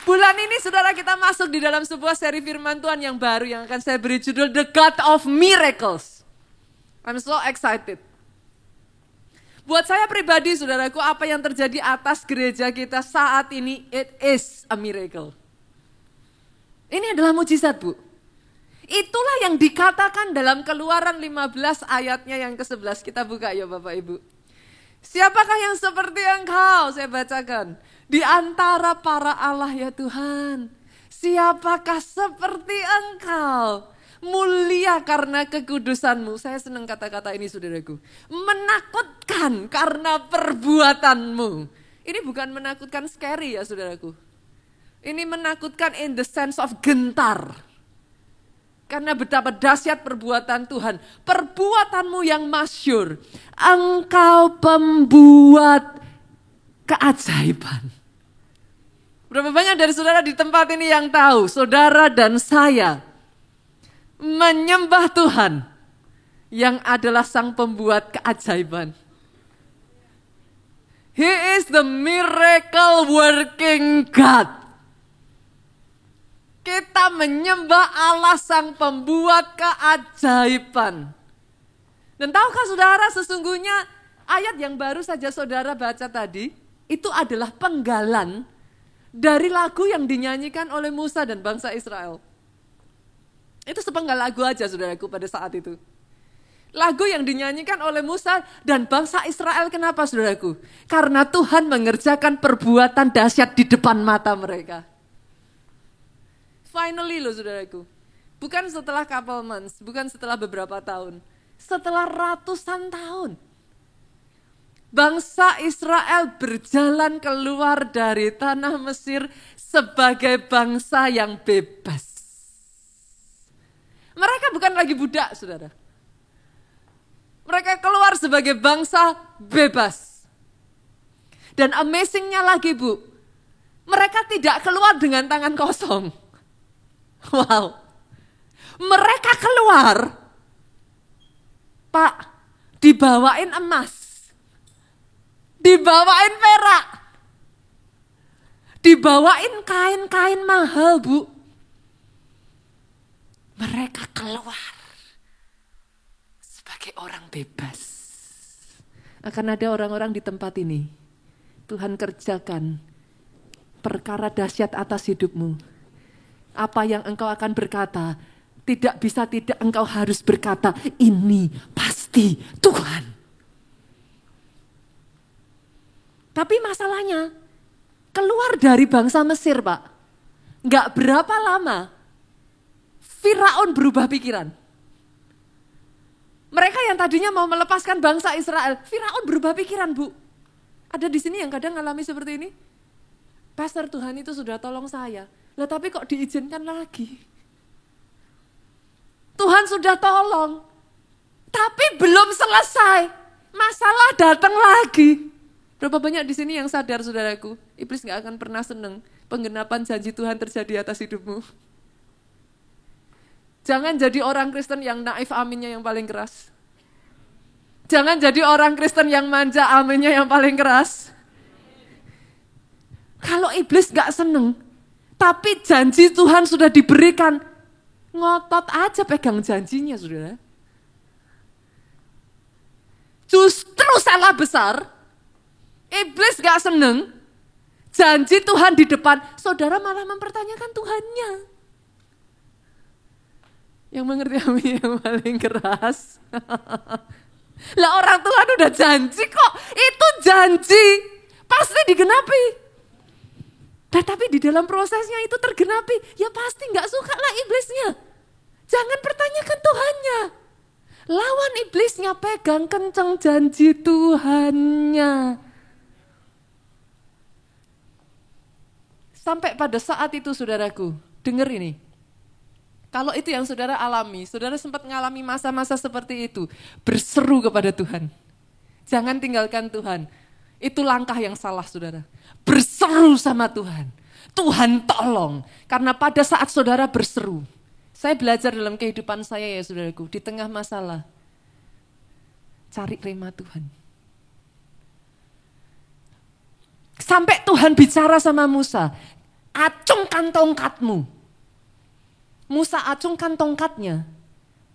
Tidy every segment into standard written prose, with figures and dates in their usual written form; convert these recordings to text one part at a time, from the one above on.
Bulan ini saudara kita masuk di dalam sebuah seri firman Tuhan yang baru yang akan saya beri judul The God of Miracles. I'm so excited. Buat saya pribadi saudaraku, apa yang terjadi atas gereja kita saat ini, it is a miracle. Ini adalah mujizat, Bu. Itulah yang dikatakan dalam Keluaran 15 ayatnya yang ke-11. Kita buka ya Bapak Ibu. Siapakah yang seperti engkau? Saya bacakan. Di antara para Allah ya Tuhan. Siapakah seperti engkau? Mulia karena kekudusanmu. Saya senang kata-kata ini saudaraku. Menakutkan karena perbuatanmu. Ini bukan menakutkan scary ya saudaraku. Ini menakutkan in the sense of gentar. Karena betapa dahsyat perbuatan Tuhan. Perbuatanmu yang masyhur. Engkau pembuat keajaiban. Berapa banyak dari saudara di tempat ini yang tahu, saudara dan saya menyembah Tuhan yang adalah sang pembuat keajaiban. He is the miracle working God. Kita menyembah Allah sang pembuat keajaiban. Dan tahukah saudara sesungguhnya ayat yang baru saja saudara baca tadi, itu adalah penggalan dari lagu yang dinyanyikan oleh Musa dan bangsa Israel. Itu sepenggal lagu aja saudaraku pada saat itu. Lagu yang dinyanyikan oleh Musa dan bangsa Israel, kenapa saudaraku? Karena Tuhan mengerjakan perbuatan dahsyat di depan mata mereka. Finally loh saudaraku, bukan setelah couple months, bukan setelah beberapa tahun, setelah ratusan tahun. Bangsa Israel berjalan keluar dari tanah Mesir sebagai bangsa yang bebas. Mereka bukan lagi budak saudara. Mereka keluar sebagai bangsa bebas. Dan amazingnya lagi Bu, mereka tidak keluar dengan tangan kosong. Wow, mereka keluar, Pak, dibawain emas, dibawain perak, dibawain kain-kain mahal Bu. Mereka keluar sebagai orang bebas. Akan ada orang-orang di tempat ini, Tuhan kerjakan perkara dahsyat atas hidupmu. Apa yang engkau akan berkata, tidak bisa tidak engkau harus berkata, ini pasti Tuhan. Tapi masalahnya, keluar dari bangsa Mesir Pak, gak berapa lama, Firaun berubah pikiran. Mereka yang tadinya mau melepaskan bangsa Israel, Firaun berubah pikiran Bu. Ada di sini yang kadang ngalami seperti ini. Pastor, Tuhan itu sudah tolong saya. Lah tapi kok diizinkan lagi? Tuhan sudah tolong, tapi belum selesai. Masalah datang lagi. Berapa banyak di sini yang sadar saudaraku, iblis gak akan pernah senang penggenapan janji Tuhan terjadi atas hidupmu. Jangan jadi orang Kristen yang naif aminnya yang paling keras. Jangan jadi orang Kristen yang manja aminnya yang paling keras. Kalau iblis gak seneng, tapi janji Tuhan sudah diberikan, ngotot aja pegang janjinya saudara. Justru salah besar, iblis gak seneng, janji Tuhan di depan, saudara malah mempertanyakan Tuhannya. Yang mengerti amin yang paling keras. Lah orang Tuhan udah janji kok, itu janji, pasti digenapi. Tapi di dalam prosesnya itu tergenapi, ya pasti gak suka lah iblisnya. Jangan pertanyakan Tuhannya. Lawan iblisnya, pegang kencang janji Tuhannya. Sampai pada saat itu saudaraku, dengar ini. Kalau itu yang saudara alami, saudara sempat mengalami masa-masa seperti itu, berseru kepada Tuhan. Jangan tinggalkan Tuhan. Itu langkah yang salah saudara. Berseru sama Tuhan. Tuhan tolong. Karena pada saat saudara berseru. Saya belajar dalam kehidupan saya ya saudaraku. Di tengah masalah. Cari rema Tuhan. Sampai Tuhan bicara sama Musa. acungkan tongkatmu. Musa acungkan tongkatnya.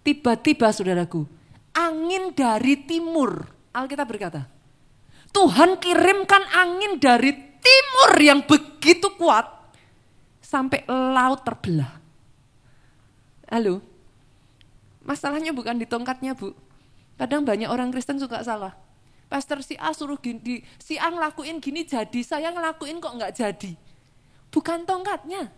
Tiba-tiba saudaraku, angin dari timur. Alkitab berkata, Tuhan kirimkan angin dari timur yang begitu kuat sampai laut terbelah. Halo, masalahnya bukan di tongkatnya, Bu. Kadang banyak orang Kristen suka salah. Pastor si A suruh gini, si A ngelakuin gini jadi, saya ngelakuin kok nggak jadi. Bukan tongkatnya.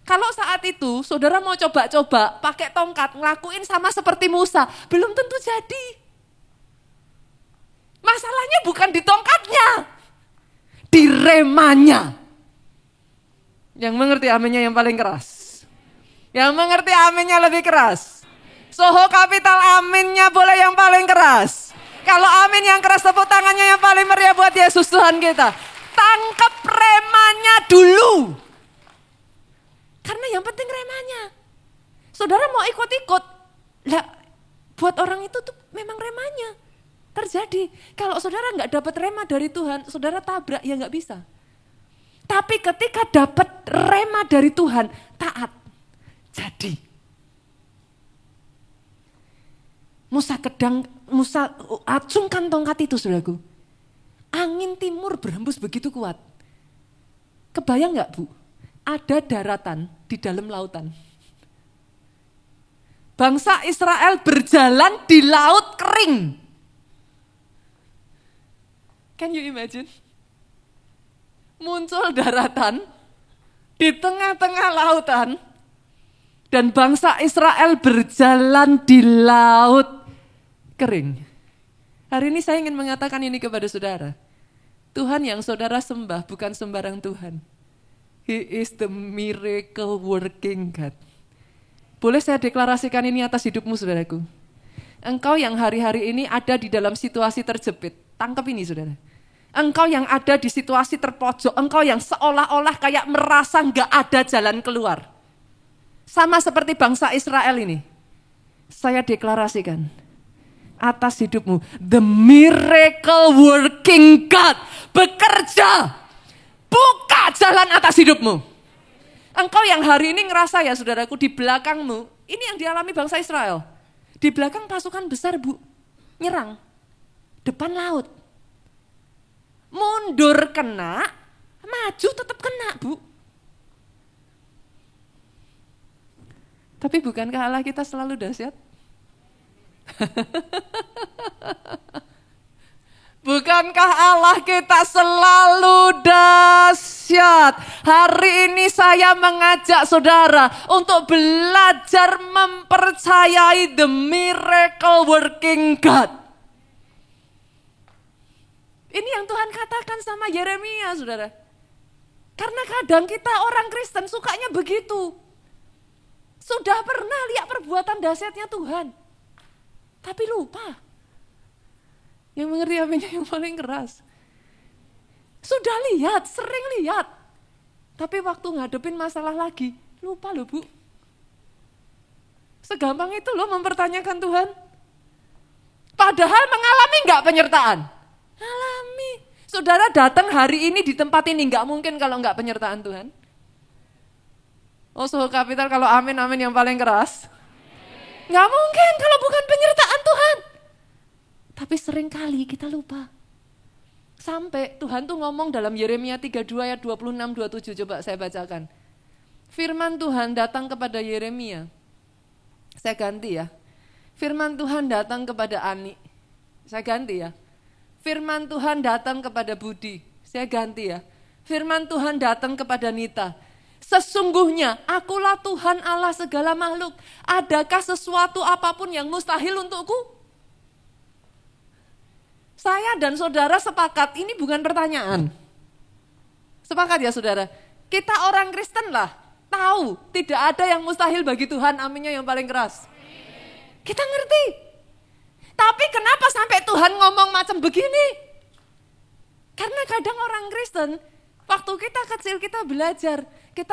Kalau saat itu saudara mau coba-coba pakai tongkat ngelakuin sama seperti Musa, belum tentu jadi. Masalahnya bukan di tongkatnya, di remanya. Yang mengerti aminnya yang paling keras. Yang mengerti aminnya lebih keras. Soho kapital aminnya boleh yang paling keras. Kalau amin yang keras, tepuk tangannya yang paling meriah buat Yesus Tuhan kita. Tangkap remanya dulu. Karena yang penting remanya. Saudara mau ikut-ikut. Lah, buat orang itu tuh memang remanya terjadi. Kalau saudara nggak dapat rema dari Tuhan, saudara tabrak, ya nggak bisa. Tapi ketika dapat rema dari Tuhan, taat. Jadi. Musa acungkan tongkat itu, saudaraku. Angin timur berhembus begitu kuat. Kebayang nggak, Bu? Ada daratan di dalam lautan. Bangsa Israel berjalan di laut kering. Can you imagine? Muncul daratan di tengah-tengah lautan dan bangsa Israel berjalan di laut kering. Hari ini saya ingin mengatakan ini kepada saudara. Tuhan yang saudara sembah bukan sembarang Tuhan. He is the miracle working God. Boleh saya deklarasikan ini atas hidupmu, saudaraku. Engkau yang hari-hari ini ada di dalam situasi terjepit. Tangkap ini, saudara. Engkau yang ada di situasi terpojok. Engkau yang seolah-olah kayak merasa gak ada jalan keluar. Sama seperti bangsa Israel ini. Saya deklarasikan atas hidupmu, the miracle working God bekerja. Buka jalan atas hidupmu. Engkau yang hari ini ngerasa ya saudaraku, di belakangmu, ini yang dialami bangsa Israel. Di belakang pasukan besar, Bu, nyerang. Depan laut. Mundur kena, maju tetap kena, Bu. Tapi bukankah Allah kita selalu dahsyat? Bukankah Allah kita selalu dahsyat? Hari ini saya mengajak saudara untuk belajar mempercayai the miracle working God. Ini yang Tuhan katakan sama Yeremia, saudara. Karena kadang kita orang Kristen sukanya begitu. Sudah pernah lihat perbuatan dahsyatnya Tuhan, tapi lupa. Yang mengerti apanya yang paling keras. Sudah lihat, sering lihat. Tapi waktu ngadepin masalah lagi, lupa loh, Bu. Segampang itu loh mempertanyakan Tuhan. Padahal mengalami enggak penyertaan? Alami. Saudara datang hari ini di tempat ini, enggak mungkin kalau enggak penyertaan Tuhan. Oh, Soho Kapital kalau amin yang paling keras. Enggak mungkin kalau bukan penyertaan Tuhan. Tapi seringkali kita lupa. Sampai Tuhan tuh ngomong dalam Yeremia 32 ayat 26-27, coba saya bacakan. Firman Tuhan datang kepada Yeremia. Saya ganti ya. Firman Tuhan datang kepada Ani. Saya ganti ya. Firman Tuhan datang kepada Budi. Saya ganti ya. Firman Tuhan datang kepada Nita. Sesungguhnya akulah Tuhan Allah segala makhluk. Adakah sesuatu apapun yang mustahil untukku? Saya dan saudara sepakat, ini bukan pertanyaan. Sepakat ya saudara? Kita orang Kristen lah, tahu tidak ada yang mustahil bagi Tuhan, aminnya yang paling keras. Kita ngerti. Tapi kenapa sampai Tuhan ngomong macam begini? Karena kadang orang Kristen, waktu kita kecil kita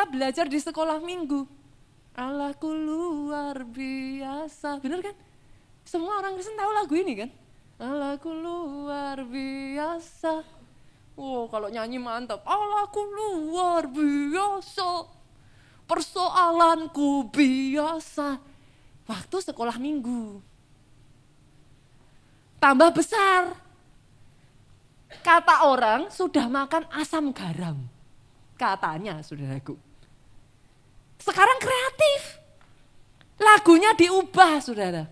belajar di sekolah minggu. Allahku luar biasa, benar kan? Semua orang Kristen tahu lagu ini kan? Allahku luar biasa, Oh, kalau nyanyi mantap. Allahku luar biasa. Persoalanku biasa. Waktu sekolah minggu. Tambah besar. Kata orang sudah makan asam garam. Katanya, saudaraku. Sekarang kreatif. Lagunya diubah, saudara.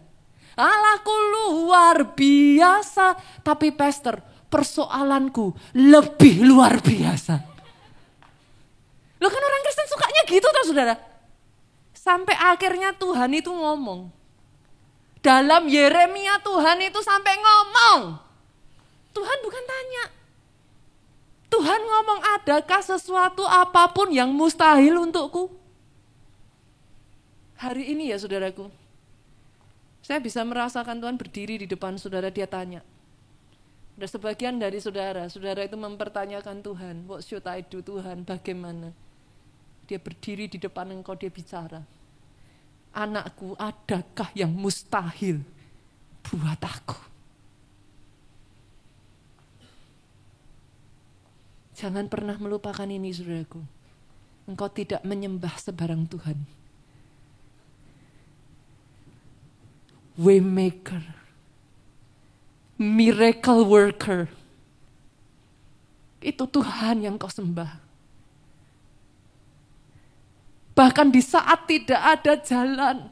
Allahku luar biasa. Tapi pastor, persoalanku lebih luar biasa. Loh kan orang Kristen sukanya gitu toh, saudara. Sampai akhirnya Tuhan itu ngomong. Dalam Yeremia Tuhan itu sampai ngomong. Tuhan bukan tanya. Tuhan ngomong, adakah sesuatu apapun yang mustahil untukku? Hari ini ya saudaraku, saya bisa merasakan Tuhan berdiri di depan saudara, dia tanya. Ada sebagian dari saudara itu mempertanyakan Tuhan, what should I do Tuhan, bagaimana? Dia berdiri di depan engkau, dia bicara. Anakku, adakah yang mustahil buat aku? Jangan pernah melupakan ini saudaraku. Engkau tidak menyembah sebarang Tuhan. Waymaker, miracle worker, itu Tuhan yang kau sembah. Bahkan di saat tidak ada jalan,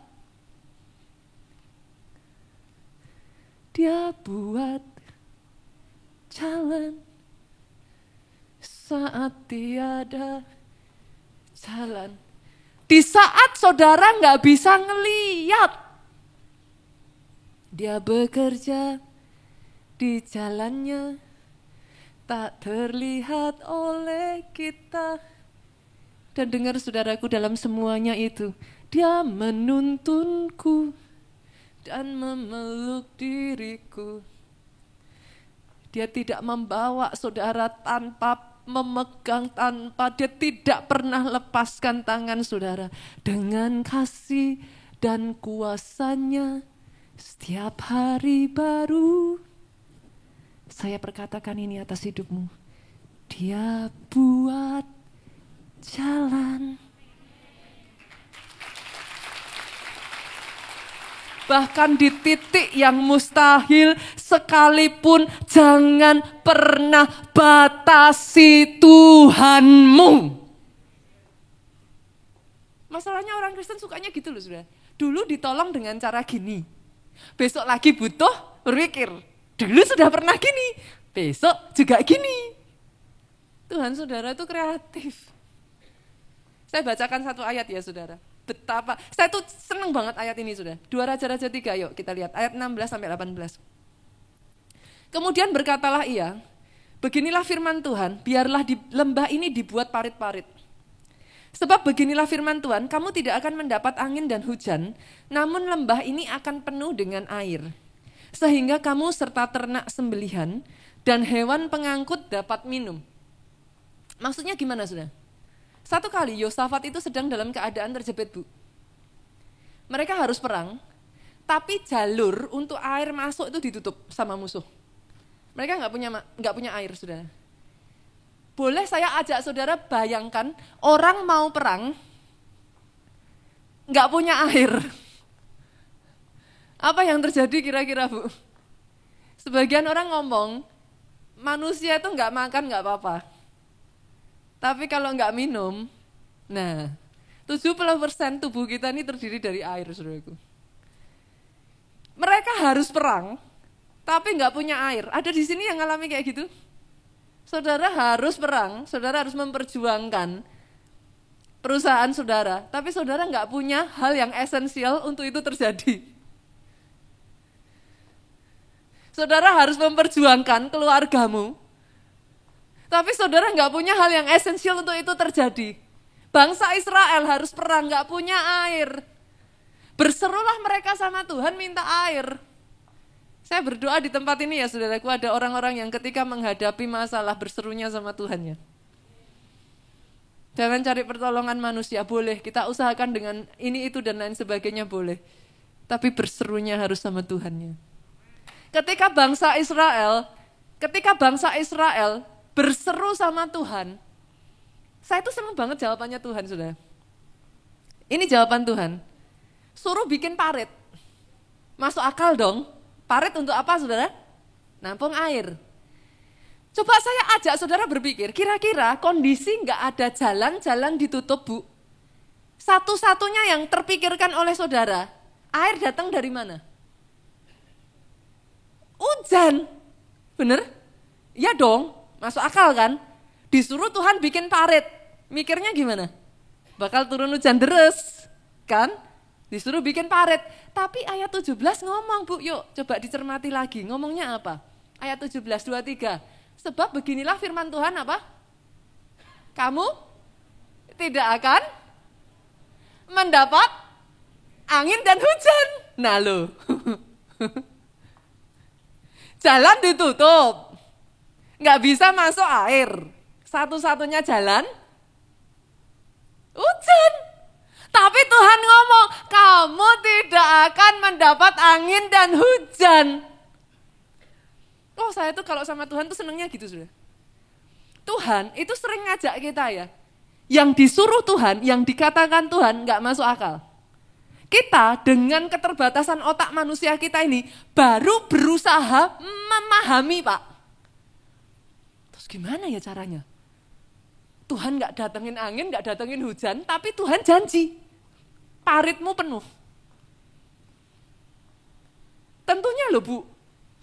Dia buat jalan. Saat tiada jalan, di saat saudara nggak bisa ngeliat, Dia bekerja di jalannya, tak terlihat oleh kita. Dan dengar saudaraku, dalam semuanya itu, Dia menuntunku dan memeluk diriku. Dia tidak membawa saudara tanpa memegang, tanpa, Dia tidak pernah lepaskan tangan saudara. Dengan kasih dan kuasa-Nya, setiap hari baru, saya perkatakan ini atas hidupmu. Dia buat jalan. Bahkan di titik yang mustahil sekalipun, jangan pernah batasi Tuhanmu. Masalahnya orang Kristen sukanya gitu loh saudara. Dulu ditolong dengan cara gini. Besok lagi butuh, berpikir. Dulu sudah pernah gini, besok juga gini. Tuhan saudara itu kreatif. Saya bacakan satu ayat ya saudara. Betapa, saya tuh senang banget ayat ini saudara. 2 Raja-Raja 3, yuk kita lihat. Ayat 16-18. Kemudian berkatalah ia, beginilah firman Tuhan, biarlah di lembah ini dibuat parit-parit. Sebab beginilah firman Tuhan, kamu tidak akan mendapat angin dan hujan, namun lembah ini akan penuh dengan air. Sehingga kamu serta ternak sembelihan dan hewan pengangkut dapat minum. Maksudnya gimana saudara? Satu kali Yosafat itu sedang dalam keadaan terjepit, Bu. Mereka harus perang, tapi jalur untuk air masuk itu ditutup sama musuh. Mereka nggak punya air, saudara. Boleh saya ajak saudara bayangkan orang mau perang, nggak punya air. Apa yang terjadi kira-kira, Bu? Sebagian orang ngomong, manusia itu nggak makan nggak apa-apa. Tapi kalau nggak minum, nah 70% tubuh kita ini terdiri dari air, saudaraku. Mereka harus perang, tapi nggak punya air. Ada di sini yang ngalami kayak gitu? Saudara harus perang, saudara harus memperjuangkan perusahaan saudara, tapi saudara nggak punya hal yang esensial untuk itu terjadi. Saudara harus memperjuangkan keluargamu, tapi saudara nggak punya hal yang esensial untuk itu terjadi. Bangsa Israel harus perang, nggak punya air. Berserulah mereka sama Tuhan minta air. Saya berdoa di tempat ini ya saudaraku, ada orang-orang yang ketika menghadapi masalah berserunya sama Tuhan ya. Jangan cari pertolongan manusia, boleh. Kita usahakan dengan ini, itu, dan lain sebagainya boleh. Tapi berserunya harus sama Tuhannya. Ketika bangsa Israel berseru sama Tuhan. Saya tuh seneng banget jawabannya Tuhan, saudara. Ini jawaban Tuhan. Suruh bikin parit. Masuk akal dong. Parit untuk apa, saudara? Nampung air. Coba saya ajak saudara berpikir, kira-kira kondisi nggak ada jalan ditutup, Bu. Satu-satunya yang terpikirkan oleh saudara, air datang dari mana? Hujan. Bener? Ya dong, masuk akal kan? Disuruh Tuhan bikin parit. Mikirnya gimana? Bakal turun hujan deres, kan? Disuruh bikin parit. Tapi ayat 17 ngomong, Bu, yuk coba dicermati lagi. Ngomongnya apa? Ayat 17, 23. Sebab beginilah firman Tuhan apa? Kamu tidak akan mendapat angin dan hujan. Nah lo. Jalan ditutup. Nggak bisa masuk air. Satu-satunya jalan hujan. Tapi Tuhan ngomong, kamu tidak akan mendapat angin dan hujan. Oh, saya tuh kalau sama Tuhan tuh senengnya gitu, sudah. Tuhan itu sering ngajak kita ya. Yang disuruh Tuhan, yang dikatakan Tuhan nggak masuk akal. Kita dengan keterbatasan otak manusia kita ini baru berusaha memahami, Pak. Terus gimana ya caranya? Tuhan nggak datengin angin, nggak datengin hujan, tapi Tuhan janji, paritmu penuh. Tentunya loh, Bu,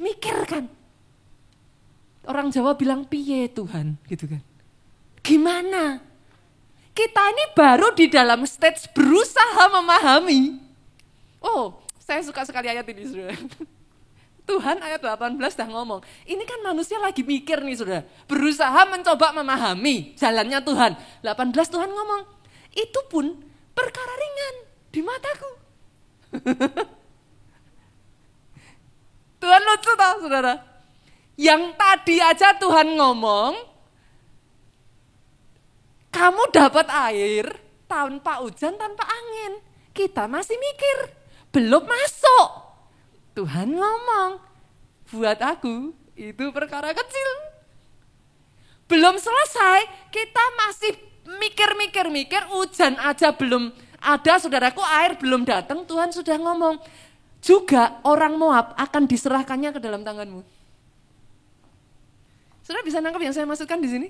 mikirkan. Orang Jawa bilang, piye Tuhan, gitu kan. Gimana? Kita ini baru di dalam stage berusaha memahami. Oh, saya suka sekali ayat ini, saudara. Tuhan ayat 18 dah ngomong, ini kan manusia lagi mikir nih, saudara. Berusaha mencoba memahami jalannya Tuhan. 18 Tuhan ngomong, itu pun perkara ringan di mataku. Tuhan lucu tau, saudara. Yang tadi aja Tuhan ngomong, kamu dapat air tanpa hujan, tanpa angin. Kita masih mikir, belum masuk. Tuhan ngomong, buat aku itu perkara kecil. Belum selesai, kita masih mikir, hujan aja belum ada, saudaraku, air belum datang, Tuhan sudah ngomong, juga orang Moab akan diserahkannya ke dalam tanganmu. Saudara bisa nangkap yang saya maksudkan di sini?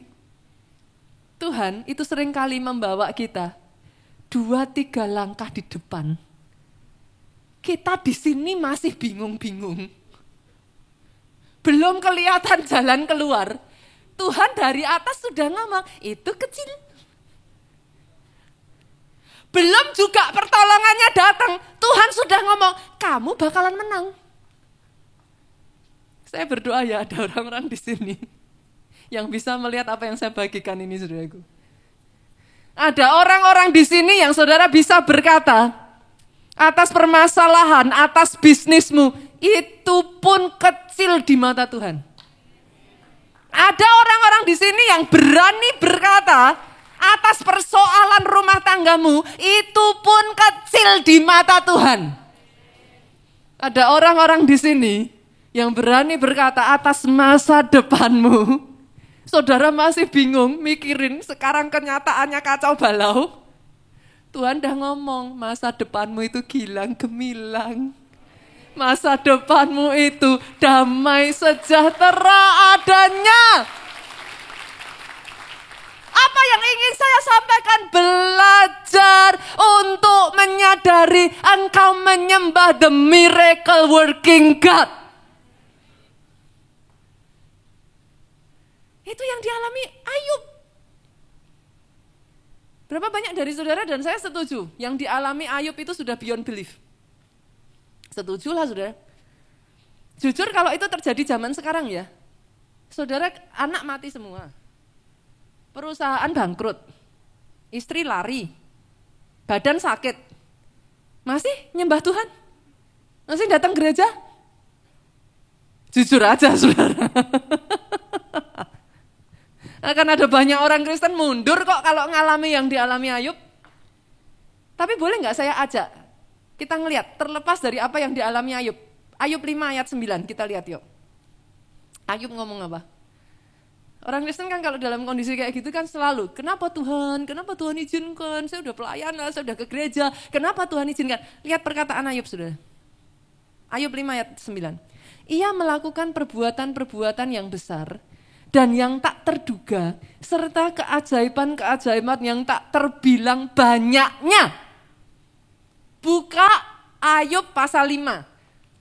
Tuhan itu seringkali membawa kita 2-3 langkah di depan. Kita di sini masih bingung-bingung. Belum kelihatan jalan keluar. Tuhan dari atas sudah ngomong, itu kecil. Belum juga pertolongannya datang, Tuhan sudah ngomong, kamu bakalan menang. Saya berdoa ya ada orang-orang di sini yang bisa melihat apa yang saya bagikan ini, saudaraku. Ada orang-orang di sini yang saudara bisa berkata, atas permasalahan, atas bisnismu, itu pun kecil di mata Tuhan. Ada orang-orang di sini yang berani berkata, atas persoalan rumah tanggamu, itu pun kecil di mata Tuhan. Ada orang-orang di sini yang berani berkata, atas masa depanmu, saudara masih bingung, mikirin sekarang kenyataannya kacau balau. Tuhan dah ngomong, masa depanmu itu gilang gemilang. Masa depanmu itu damai sejahtera adanya. Apa yang ingin saya sampaikan? Belajar untuk menyadari engkau menyembah the miracle working God. Itu yang dialami Ayub. Berapa banyak dari saudara dan saya setuju, yang dialami Ayub itu sudah beyond belief. Setujulah saudara. Jujur kalau itu terjadi zaman sekarang ya, saudara, anak mati semua. Perusahaan bangkrut, istri lari, badan sakit. Masih nyembah Tuhan? Masih datang gereja? Jujur aja saudara. Akan ada banyak orang Kristen mundur kok kalau ngalami yang dialami Ayub. Tapi boleh gak saya ajak, kita ngelihat terlepas dari apa yang dialami Ayub. Ayub 5 ayat 9, kita lihat yuk. Ayub ngomong apa? Orang Kristen kan kalau dalam kondisi kayak gitu kan selalu, kenapa Tuhan izinkan, saya udah pelayanan, saya udah ke gereja, kenapa Tuhan izinkan? Lihat perkataan Ayub, saudara. Ayub 5 ayat 9. Ia melakukan perbuatan-perbuatan yang besar dan yang tak terduga, serta keajaiban-keajaiban yang tak terbilang banyaknya. Buka Ayub pasal 5,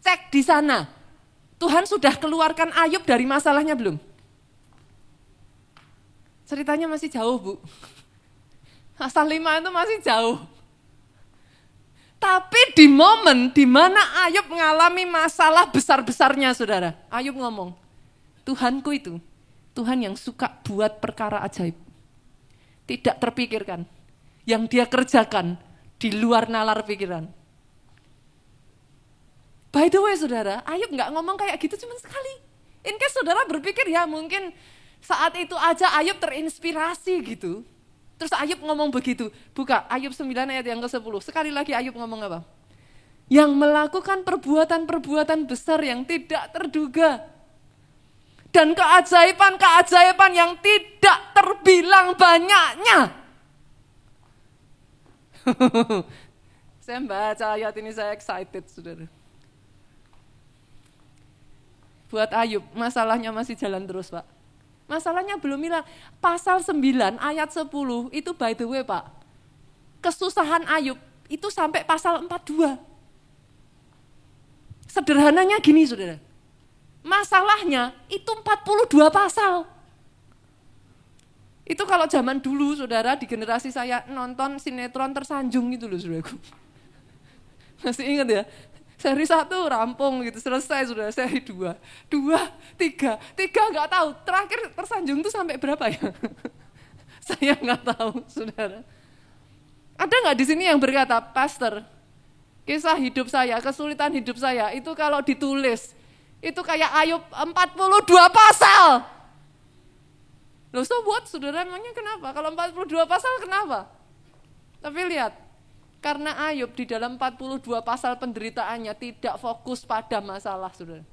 cek di sana. Tuhan sudah keluarkan Ayub dari masalahnya belum? Ceritanya masih jauh, Bu. Pasal 5 itu masih jauh. Tapi di momen di mana Ayub mengalami masalah besar-besarnya, saudara. Ayub ngomong, Tuhanku itu, Tuhan yang suka buat perkara ajaib. Tidak terpikirkan. Yang dia kerjakan di luar nalar pikiran. By the way, saudara, Ayub gak ngomong kayak gitu cuma sekali. In case saudara berpikir ya mungkin saat itu aja Ayub terinspirasi gitu. Terus Ayub ngomong begitu. Buka Ayub 9 ayat yang ke-10. Sekali lagi Ayub ngomong apa? Yang melakukan perbuatan-perbuatan besar yang tidak terduga. Dan keajaiban-keajaiban yang tidak terbilang banyaknya. Saya baca ayat ini saya excited, saudara. Buat Ayub, masalahnya masih jalan terus, Pak. Masalahnya belum hilang. Pasal 9 ayat 10 itu by the way, Pak. Kesusahan Ayub itu sampai pasal 42. Sederhananya gini, saudara. Masalahnya itu 42 pasal. Itu kalau zaman dulu, saudara, di generasi saya nonton sinetron Tersanjung gitu loh, saudaraku. Masih ingat ya? Seri 1 rampung gitu, selesai sudah. Seri 2, 3 nggak tahu. Terakhir Tersanjung itu sampai berapa ya? Saya nggak tahu, saudara. Ada nggak di sini yang berkata, Pastor, kisah hidup saya, kesulitan hidup saya, itu kalau ditulis, itu kayak Ayub 42 pasal. Loh, so what, saudara, emangnya kenapa? Kalau 42 pasal kenapa? Tapi lihat, karena Ayub di dalam 42 pasal penderitaannya tidak fokus pada masalah, saudara.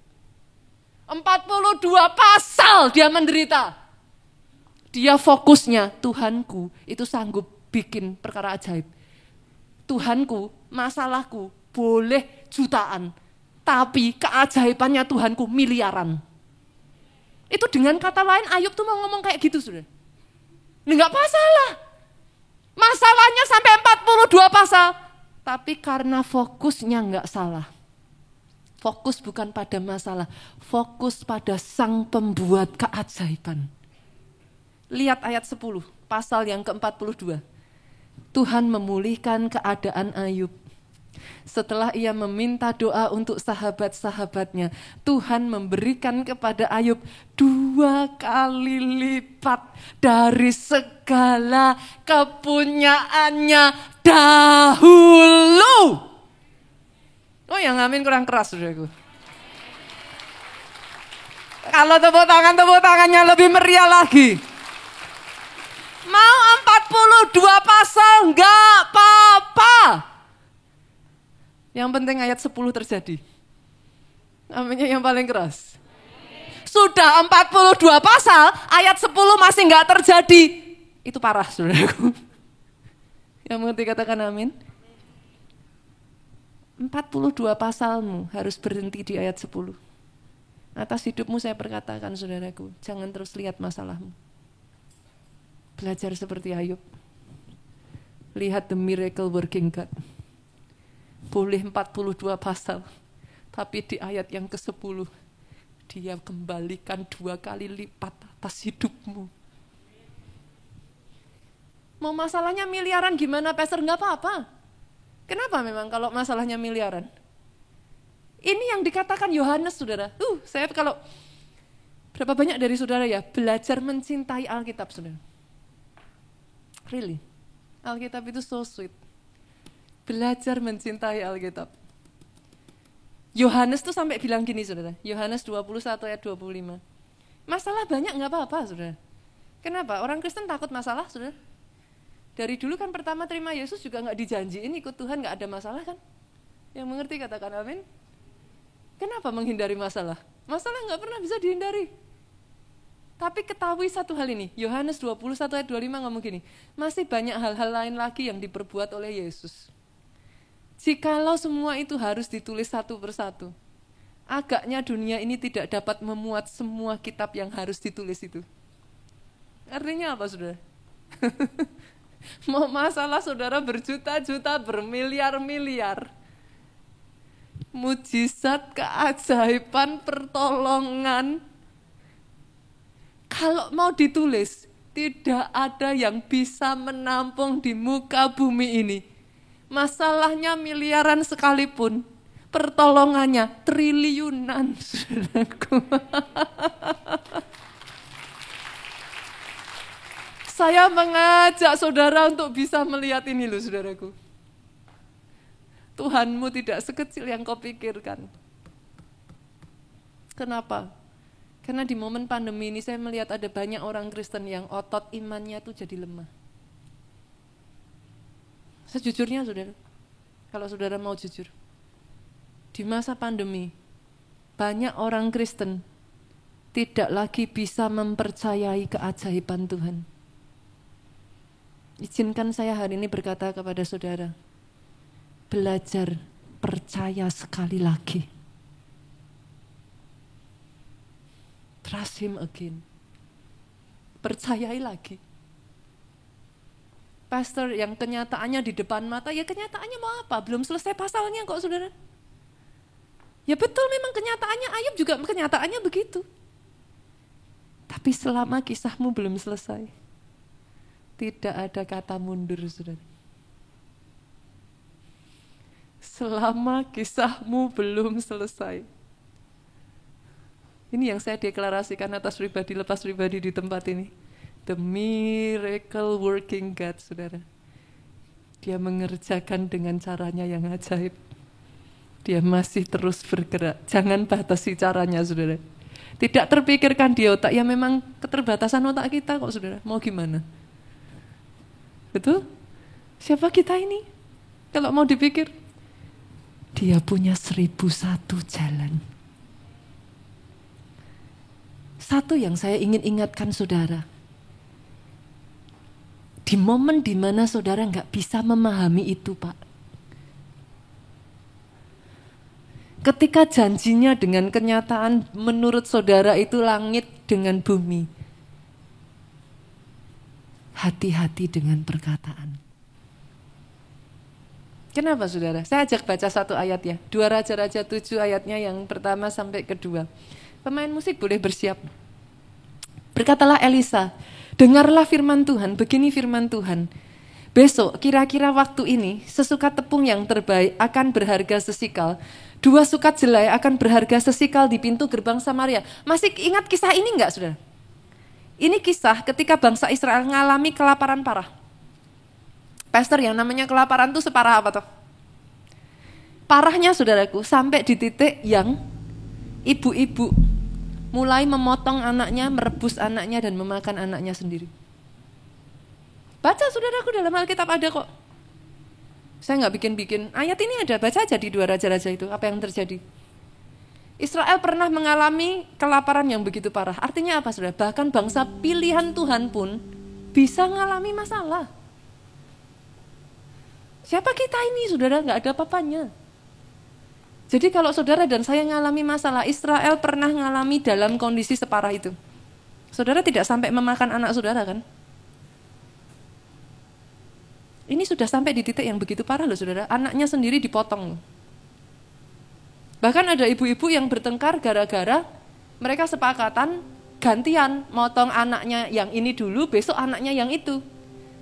42 pasal dia menderita. Dia fokusnya, Tuhanku itu sanggup bikin perkara ajaib. Tuhanku, masalahku boleh jutaan, tapi keajaibannya Tuhanku miliaran. Itu dengan kata lain Ayub tuh mau ngomong kayak gitu, saudara. Enggak masalah. Masalahnya sampai 42 pasal. Tapi karena fokusnya enggak salah. Fokus bukan pada masalah. Fokus pada sang pembuat keajaiban. Lihat ayat 10, pasal yang ke-42. Tuhan memulihkan keadaan Ayub. Setelah ia meminta doa untuk sahabat-sahabatnya, Tuhan memberikan kepada Ayub 2 kali lipat dari segala kepunyaannya dahulu. Oh, yang amin kurang keras, saudaraku. Kalau tepuk tangannya lebih meriah lagi. Mau 42 pasal enggak apa-apa. Yang penting ayat 10 terjadi. Aminnya yang paling keras. Sudah 42 pasal, ayat 10 masih enggak terjadi. Itu parah, saudaraku. Yang mengerti katakan amin. 42 pasalmu harus berhenti di ayat 10. Atas hidupmu saya perkatakan, saudaraku, jangan terus lihat masalahmu. Belajar seperti Ayub. Lihat the miracle working God. Boleh 42 pasal, tapi di ayat yang ke-10, dia kembalikan 2 kali lipat atas hidupmu. Mau masalahnya miliaran gimana, Pastor? Enggak apa-apa. Kenapa memang kalau masalahnya miliaran? Ini yang dikatakan Yohanes, saudara. Saya kalau, berapa banyak dari saudara ya, belajar mencintai Alkitab, saudara. Really? Alkitab itu so sweet. Belajar mencintai Alkitab. Yohanes tuh sampai bilang gini, saudara. Yohanes 21 ayat 25. Masalah banyak nggak apa-apa, saudara. Kenapa? Orang Kristen takut masalah, saudara. Dari dulu kan pertama terima Yesus juga nggak dijanjiin ikut Tuhan, nggak ada masalah kan? Yang mengerti katakan amin. Kenapa menghindari masalah? Masalah nggak pernah bisa dihindari. Tapi ketahui satu hal ini, Yohanes 21 ayat 25 ngomong gini, masih banyak hal-hal lain lagi yang diperbuat oleh Yesus. Jikalau semua itu harus ditulis satu persatu, agaknya dunia ini tidak dapat memuat semua kitab yang harus ditulis itu. Artinya apa, saudara? Mau masalah saudara berjuta-juta, bermiliar-miliar, mujizat, keajaiban, pertolongan, kalau mau ditulis, tidak ada yang bisa menampung di muka bumi ini. Masalahnya miliaran sekalipun, pertolongannya triliunan, saudaraku. Saya mengajak saudara untuk bisa melihat ini loh, saudaraku. Tuhanmu tidak sekecil yang kau pikirkan. Kenapa? Karena di momen pandemi ini saya melihat ada banyak orang Kristen yang otot imannya itu jadi lemah. Sejujurnya saudara, kalau saudara mau jujur, di masa pandemi, banyak orang Kristen tidak lagi bisa mempercayai keajaiban Tuhan. Izinkan saya hari ini berkata kepada saudara, belajar percaya sekali lagi. Trust him again. Percayai lagi. Pastor yang kenyataannya di depan mata, ya kenyataannya mau apa? Belum selesai pasalnya kok saudara. Ya betul memang kenyataannya, Ayub juga kenyataannya begitu. Tapi selama kisahmu belum selesai, tidak ada kata mundur saudara. Selama kisahmu belum selesai. Ini yang saya deklarasikan atas pribadi, lepas pribadi di tempat ini. The miracle working God, saudara. Dia mengerjakan dengan caranya yang ajaib. Dia masih terus bergerak. Jangan batasi caranya, saudara. Tidak terpikirkan di otak, ya memang keterbatasan otak kita kok, saudara. Mau gimana? Betul? Siapa kita ini? Kalau mau dipikir, dia punya 1001 jalan. Satu yang saya ingin ingatkan saudara, di momen dimana saudara nggak bisa memahami itu, Pak. Ketika janjinya dengan kenyataan menurut saudara itu langit dengan bumi, hati-hati dengan perkataan. Kenapa saudara? Saya ajak baca satu ayat ya. 2 Raja-Raja 7 ayatnya yang pertama sampai kedua. Pemain musik boleh bersiap. Berkatalah Elisa, dengarlah firman Tuhan, begini firman Tuhan. Besok kira-kira waktu ini, sesukat tepung yang terbaik akan berharga sesikal. 2 sukat jelai akan berharga sesikal di pintu gerbang Samaria. Masih ingat kisah ini enggak saudara? Ini kisah ketika bangsa Israel mengalami kelaparan parah. Pastor, yang namanya kelaparan itu separah apa toh? Parahnya saudaraku, sampai di titik yang ibu-ibu mulai memotong anaknya, merebus anaknya, dan memakan anaknya sendiri. Baca saudaraku, dalam Alkitab ada kok. Saya nggak bikin-bikin, ayat ini ada, baca aja di 2 Raja-Raja itu, apa yang terjadi. Israel pernah mengalami kelaparan yang begitu parah. Artinya apa saudara? Bahkan bangsa pilihan Tuhan pun bisa mengalami masalah. Siapa kita ini saudara? Nggak ada apa-apanya. Jadi kalau saudara dan saya mengalami masalah, Israel pernah mengalami dalam kondisi separah itu. Saudara tidak sampai memakan anak saudara kan? Ini sudah sampai di titik yang begitu parah loh saudara, anaknya sendiri dipotong. Bahkan ada ibu-ibu yang bertengkar gara-gara mereka sepakatan gantian, motong anaknya yang ini dulu, besok anaknya yang itu.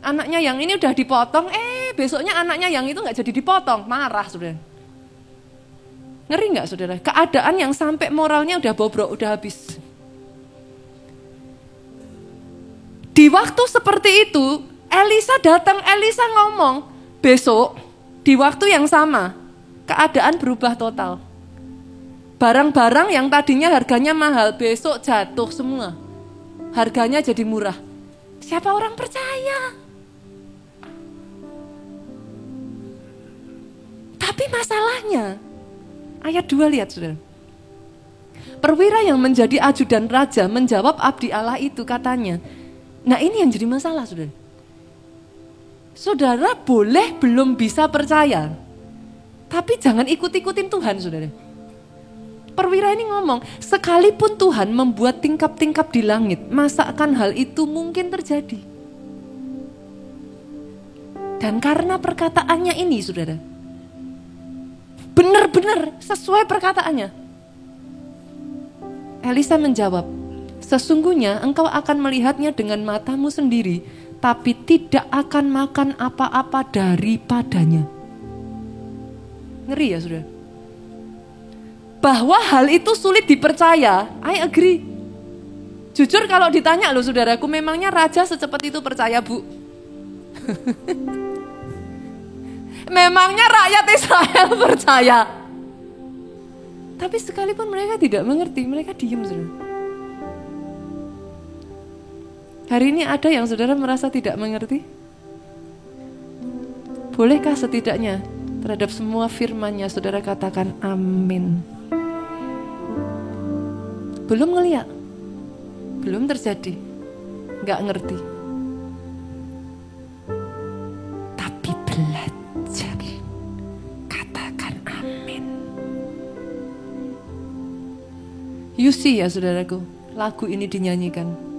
Anaknya yang ini udah dipotong, besoknya anaknya yang itu gak jadi dipotong, marah saudara. Ngeri nggak saudara? Keadaan yang sampai moralnya udah bobrok, udah habis. Di waktu seperti itu, Elisa datang, Elisa ngomong, besok di waktu yang sama, keadaan berubah total. Barang-barang yang tadinya harganya mahal, besok jatuh semua. Harganya jadi murah. Siapa orang percaya? Tapi masalahnya, ayat 2 lihat saudara. Perwira yang menjadi ajudan raja menjawab abdi Allah itu katanya. Nah ini yang jadi masalah saudara. Saudara boleh belum bisa percaya, tapi jangan ikut-ikutin Tuhan saudara. Perwira ini ngomong, sekalipun Tuhan membuat tingkap-tingkap di langit, masa akan hal itu mungkin terjadi? Dan karena perkataannya ini saudara, benar-benar sesuai perkataannya. Elisa menjawab, sesungguhnya engkau akan melihatnya dengan matamu sendiri, tapi tidak akan makan apa-apa daripadanya. Ngeri ya saudara. Bahwa hal itu sulit dipercaya, I agree. Jujur kalau ditanya loh saudaraku, memangnya raja secepat itu percaya bu? Memangnya rakyat Israel percaya? Tapi sekalipun mereka tidak mengerti, mereka diam saudara. Hari ini ada yang saudara merasa tidak mengerti? Bolehkah setidaknya terhadap semua firman-Nya saudara katakan amin? Belum ngeliat, belum terjadi, gak ngerti. Tapi belajar, katakan amin. You see ya saudaraku, lagu ini dinyanyikan.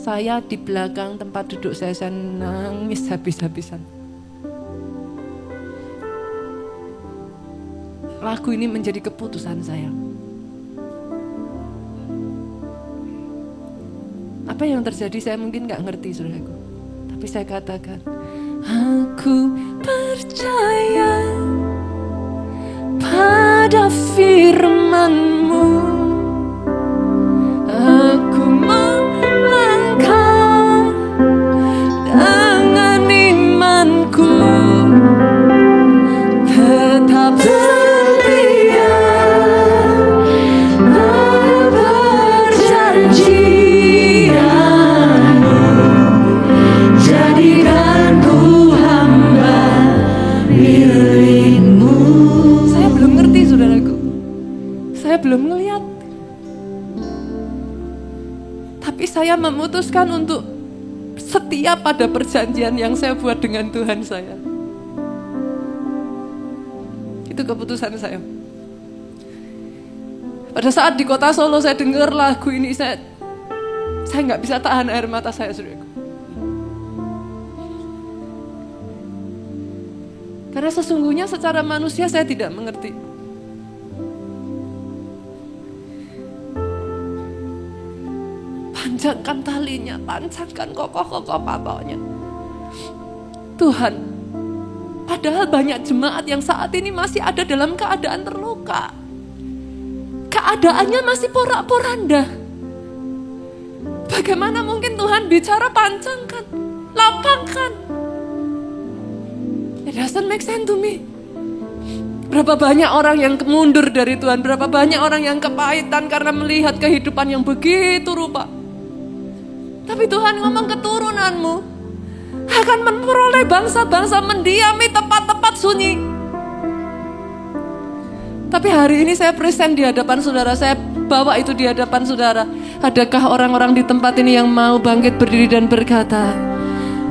Saya di belakang tempat duduk saya nangis habis-habisan. Lagu ini menjadi keputusan saya. Apa yang terjadi saya mungkin gak ngerti saudaraku. Tapi saya katakan, aku percaya pada firman-Mu. Aku melangkah dengan imanku, tetap setia perjanjian-Mu, jadikanku hamba milik-Mu. Saya belum ngerti saudaraku, saya belum ngelihat. Tapi saya memutuskan untuk setia pada perjanjian yang saya buat dengan Tuhan saya. Itu keputusan saya. Pada saat di kota Solo saya dengar lagu ini, saya nggak bisa tahan air mata saya, saudaraku. Karena sesungguhnya secara manusia saya tidak mengerti. Panjangkan talinya, panjangkan kokoh-kokoh pokoknya. Tuhan, padahal banyak jemaat yang saat ini masih ada dalam keadaan terluka. Keadaannya masih porak-poranda. Bagaimana mungkin Tuhan bicara panjangkan, lapangkan? It doesn't make sense to me. Berapa banyak orang yang mundur dari Tuhan, berapa banyak orang yang kepahitan karena melihat kehidupan yang begitu rupa. Tapi Tuhan ngomong keturunanmu akan memperoleh bangsa-bangsa mendiami tempat-tempat sunyi. Tapi hari ini saya present di hadapan saudara, saya bawa itu di hadapan saudara. Adakah orang-orang di tempat ini yang mau bangkit berdiri dan berkata,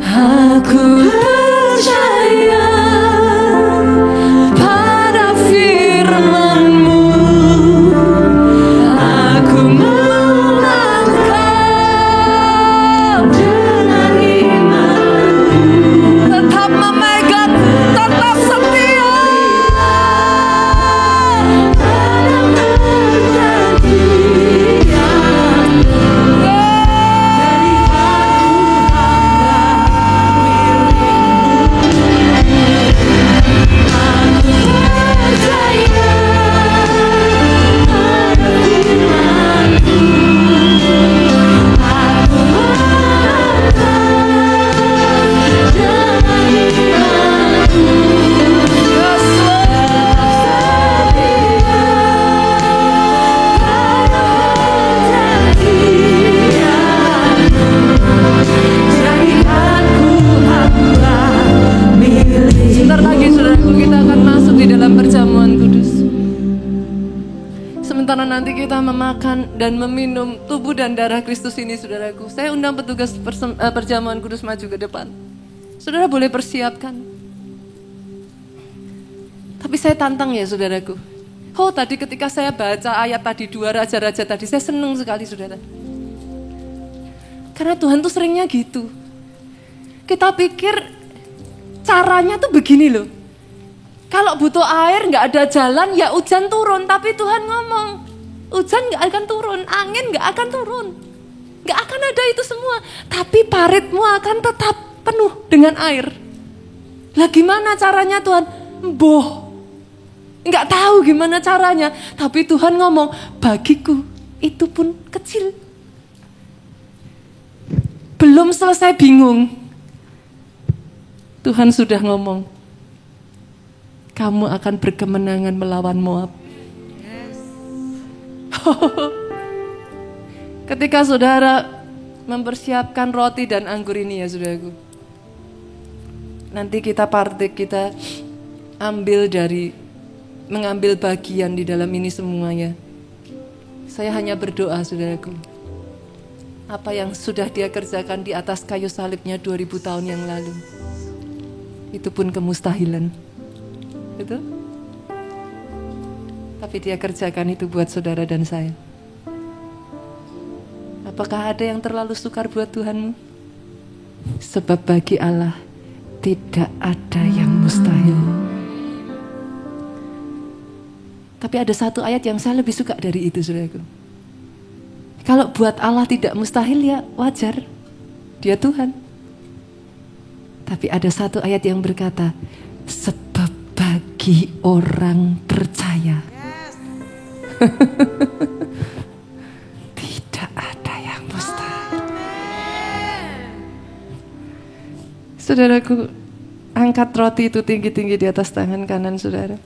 aku percaya pada firman-Mu, aku melangkah dengan imanku, tetap memegang, tetap setia dalam perjanjian. Jadikan ku hamba milik-Mu. karena nanti kita memakan dan meminum tubuh dan darah Kristus ini, saudaraku. Saya undang petugas perjamuan kudus maju ke depan. Saudara boleh persiapkan. Tapi saya tantang ya, saudaraku. Oh, tadi ketika saya baca ayat tadi 2 raja-raja tadi, saya senang sekali, saudara. Karena Tuhan tuh seringnya gitu. Kita pikir caranya tuh begini loh. Kalau butuh air gak ada jalan ya hujan turun. Tapi Tuhan ngomong, hujan gak akan turun, angin gak akan turun, gak akan ada itu semua. Tapi paritmu akan tetap penuh dengan air. Lah gimana caranya Tuhan? Gak tahu gimana caranya. Tapi Tuhan ngomong, bagiku itu pun kecil. Belum selesai bingung, Tuhan sudah ngomong, kamu akan berkemenangan melawan Moab. Yes. Ketika saudara mempersiapkan roti dan anggur ini ya saudaraku, nanti kita kita mengambil bagian di dalam ini semuanya. Saya hanya berdoa saudaraku, apa yang sudah dia kerjakan di atas kayu salibnya 2000 tahun yang lalu, itu pun kemustahilan. Betul? Tapi dia kerjakan itu buat saudara dan saya. Apakah ada yang terlalu sukar buat Tuhanmu? Sebab bagi Allah tidak ada yang mustahil. Tapi ada satu ayat yang saya lebih suka dari itu, saudaraku. Kalau buat Allah tidak mustahil ya wajar, dia Tuhan. Tapi ada satu ayat yang berkata, sebab bagi orang percaya tidak ada yang mustahil. Saudaraku, angkat roti itu tinggi-tinggi di atas tangan kanan saudara.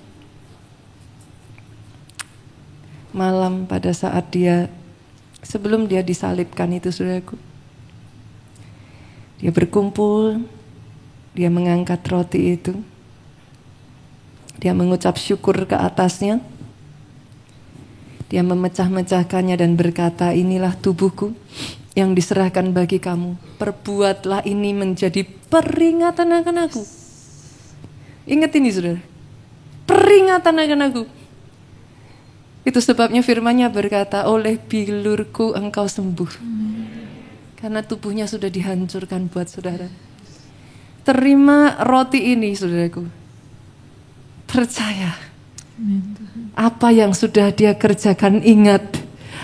Malam pada saat sebelum dia disalibkan itu saudaraku, dia berkumpul, dia mengangkat roti itu, dia mengucap syukur ke atasnya, dia memecah-mecahkannya dan berkata, inilah tubuhku yang diserahkan bagi kamu, perbuatlah ini menjadi peringatan akan aku. Ingat ini saudara, peringatan akan aku. Itu sebabnya firman-Nya berkata, oleh bilurku engkau sembuh. Karena tubuhnya sudah dihancurkan buat saudara. Terima roti ini saudaraku. Percaya. Apa yang sudah dia kerjakan, ingat.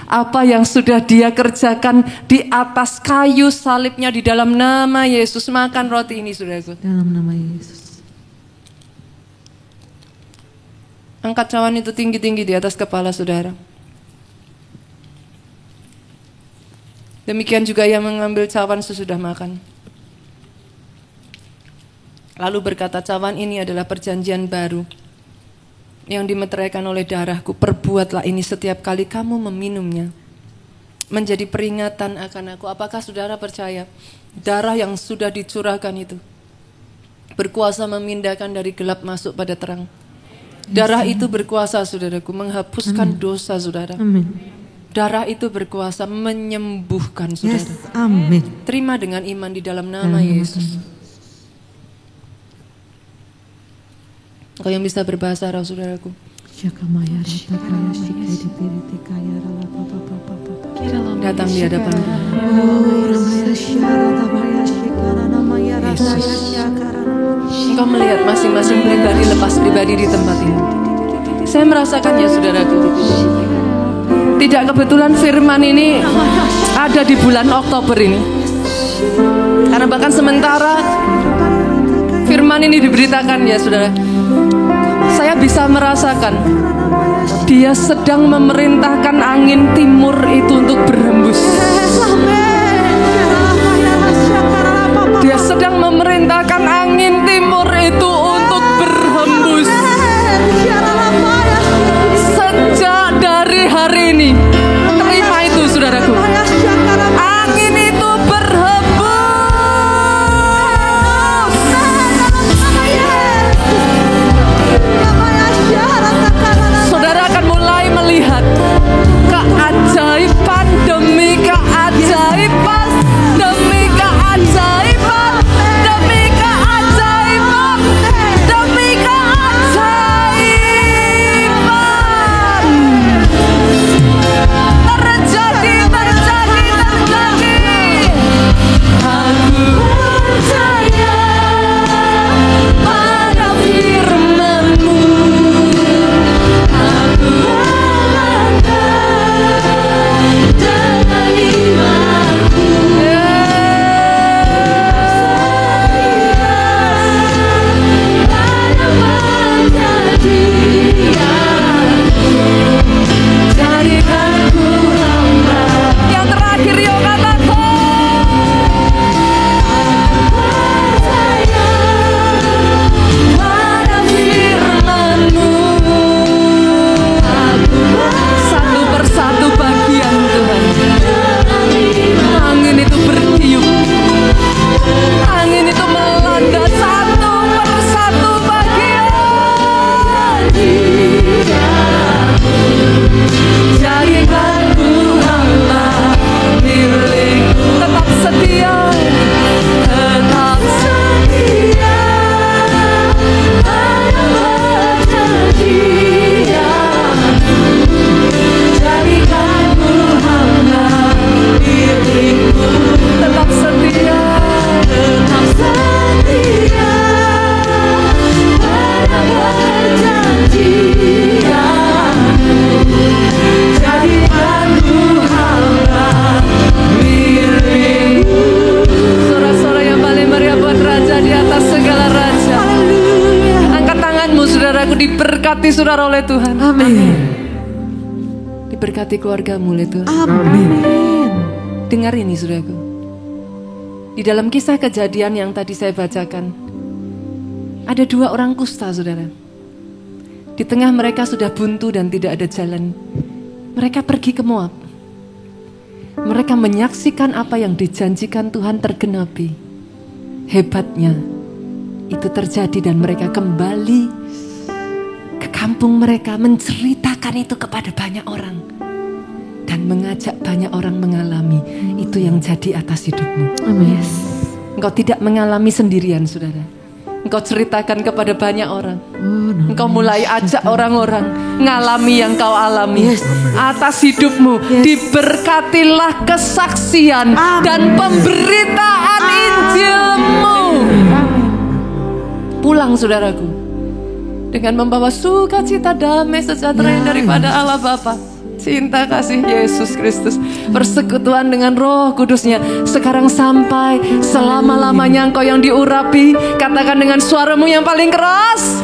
Apa yang sudah dia kerjakan di atas kayu salibnya di dalam nama Yesus. Makan roti ini saudaraku. Dalam nama Yesus. Angkat cawan itu tinggi-tinggi di atas kepala saudara. Demikian juga yang mengambil cawan sesudah makan. Lalu berkata, cawan ini adalah perjanjian baru yang dimeteraikan oleh darahku. Perbuatlah ini setiap kali kamu meminumnya, menjadi peringatan akan aku. Apakah saudara percaya darah yang sudah dicurahkan itu berkuasa memindahkan dari gelap masuk pada terang? Darah itu berkuasa saudaraku menghapuskan dosa saudara. Amin. Darah itu berkuasa menyembuhkan saudara. Yes. Amin. Terima dengan iman di dalam nama Yesus. Kau yang bisa berbahasa roh saudaraku. Datang di hadapan Yesus. Engkau melihat masing-masing pribadi lepas pribadi di tempat ini. Saya merasakan ya saudaraku, tidak kebetulan firman ini ada di bulan Oktober ini. Karena bahkan sementara firman ini diberitakan ya saudara, saya bisa merasakan dia sedang memerintahkan angin timur itu untuk berhembus. Dia sedang memerintahkan angin timur itu untuk berhembus. Sejak dari hari ini, terima itu saudaraku. Angin itu berhembus. Saudara akan mulai melihat diberkati saudara oleh Tuhan. Amin. Diberkati keluargamu oleh Tuhan. Amin. Dengar ini saudaraku. Di dalam kisah Kejadian yang tadi saya bacakan, ada 2 orang kusta saudara. Di tengah mereka sudah buntu dan tidak ada jalan. Mereka pergi ke Moab. Mereka menyaksikan apa yang dijanjikan Tuhan tergenapi. Hebatnya itu terjadi dan mereka kembali ke kampung mereka, menceritakan itu kepada banyak orang dan mengajak banyak orang mengalami. Itu yang jadi atas hidupmu. Amin. Engkau tidak mengalami sendirian saudara. Engkau ceritakan kepada banyak orang. Engkau mulai ajak orang-orang ngalami yang kau alami. Atas hidupmu diberkatilah kesaksian dan pemberitaan Injilmu. Pulang saudaraku dengan membawa sukacita, damai, sejahtera yang daripada Allah Bapa, cinta kasih Yesus Kristus, persekutuan dengan Roh Kudusnya sekarang sampai selama-lamanya. Engkau yang diurapi, katakan dengan suaramu yang paling keras,